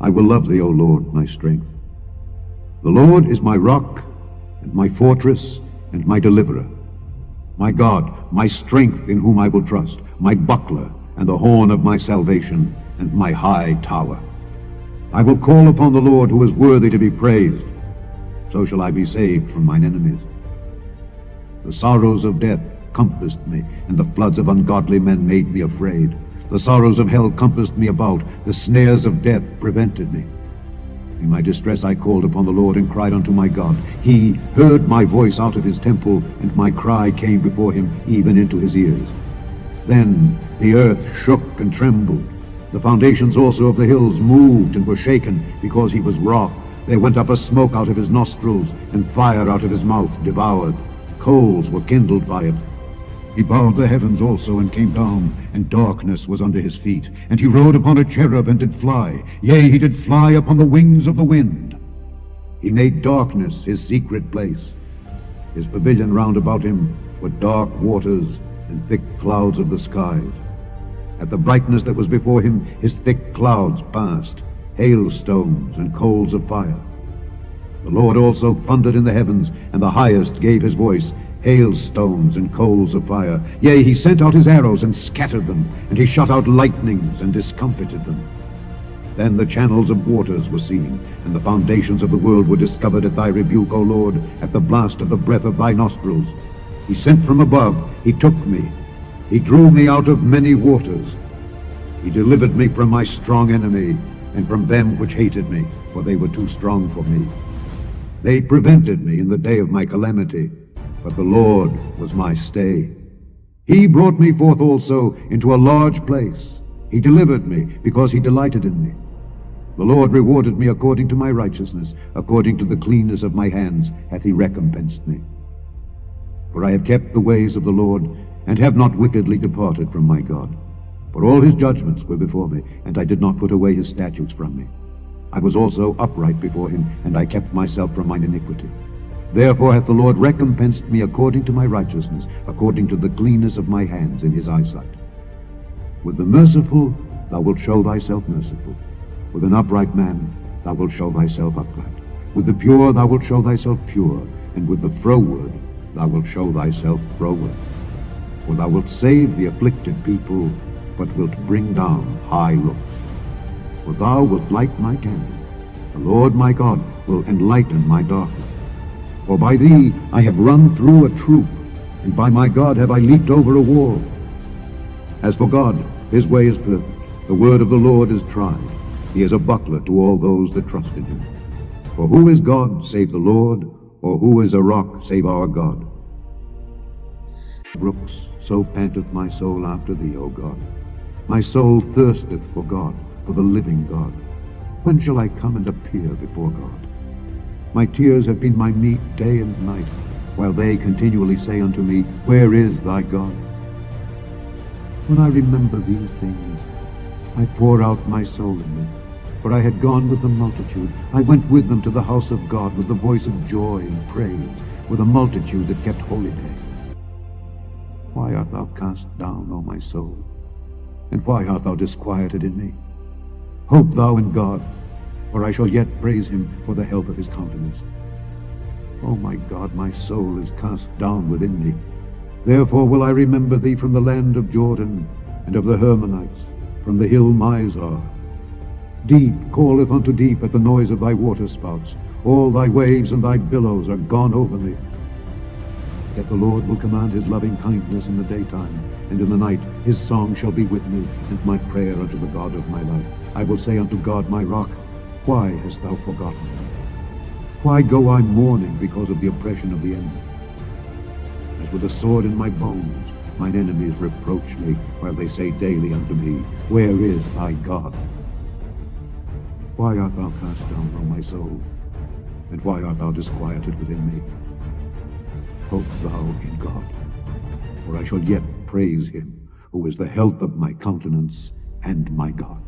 I will love thee, O Lord, my strength. The Lord is my rock, and my fortress, and my deliverer. My God, my strength in whom I will trust, my buckler, and the horn of my salvation, and my high tower. I will call upon the Lord, who is worthy to be praised. So shall I be saved from mine enemies. The sorrows of death compassed me, and the floods of ungodly men made me afraid. The sorrows of hell compassed me about, the snares of death prevented me. In my distress I called upon the Lord and cried unto my God. He heard my voice out of his temple, and my cry came before him even into his ears. Then the earth shook and trembled. The foundations also of the hills moved and were shaken, because he was wroth. There went up a smoke out of his nostrils, and fire out of his mouth devoured. Coals were kindled by it. He bowed the heavens also, and came down, and darkness was under his feet. And he rode upon a cherub, and did fly. Yea, he did fly upon the wings of the wind. He made darkness his secret place. His pavilion round about him were dark waters, and thick clouds of the skies. At the brightness that was before him, his thick clouds passed, hailstones and coals of fire. The Lord also thundered in the heavens, and the highest gave his voice, hailstones and coals of fire. Yea, he sent out his arrows and scattered them, and he shot out lightnings and discomfited them. Then the channels of waters were seen, and the foundations of the world were discovered at thy rebuke, O Lord, at the blast of the breath of thy nostrils. He sent from above, he took me. He drew me out of many waters. He delivered me from my strong enemy, and from them which hated me, for they were too strong for me. They prevented me in the day of my calamity, but the Lord was my stay. He brought me forth also into a large place. He delivered me, because he delighted in me. The Lord rewarded me according to my righteousness, according to the cleanness of my hands hath he recompensed me. For I have kept the ways of the Lord, and have not wickedly departed from my God. For all his judgments were before me, and I did not put away his statutes from me. I was also upright before him, and I kept myself from mine iniquity. Therefore hath the Lord recompensed me according to my righteousness, according to the cleanness of my hands in his eyesight. With the merciful thou wilt show thyself merciful. With an upright man thou wilt show thyself upright. With the pure thou wilt show thyself pure, and with the froward thou wilt show thyself froward. For thou wilt save the afflicted people, but wilt bring down high looks. For thou wilt light my candle. The Lord my God will enlighten my darkness. For by thee I have run through a troop, and by my God have I leaped over a wall. As for God, his way is perfect. The word of the Lord is tried. He is a buckler to all those that trust in him. For who is God save the Lord, or who is a rock save our God? Brooks, so panteth my soul after thee, O God. My soul thirsteth for God, for the living God. When shall I come and appear before God? My tears have been my meat day and night, while they continually say unto me, Where is thy God? When I remember these things, I pour out my soul in me. For I had gone with the multitude. I went with them to the house of God with the voice of joy and praise, with a multitude that kept holy day. Why art thou cast down, O my soul? And why art thou disquieted in me? Hope thou in God, for I shall yet praise him for the help of his countenance. O my God, my soul is cast down within me. Therefore will I remember thee from the land of Jordan, and of the Hermonites, from the hill Mizar. Deep calleth unto deep at the noise of thy waterspouts. All thy waves and thy billows are gone over me. Yet the Lord will command his loving kindness in the daytime, and in the night his song shall be with me, and my prayer unto the God of my life. I will say unto God my rock, Why hast thou forgotten me? Why go I mourning because of the oppression of the enemy? As with a sword in my bones, mine enemies reproach me, while they say daily unto me, Where is thy God? Why art thou cast down, O my soul? And why art thou disquieted within me? Hope thou in God, for I shall yet praise him, who is the health of my countenance and my God.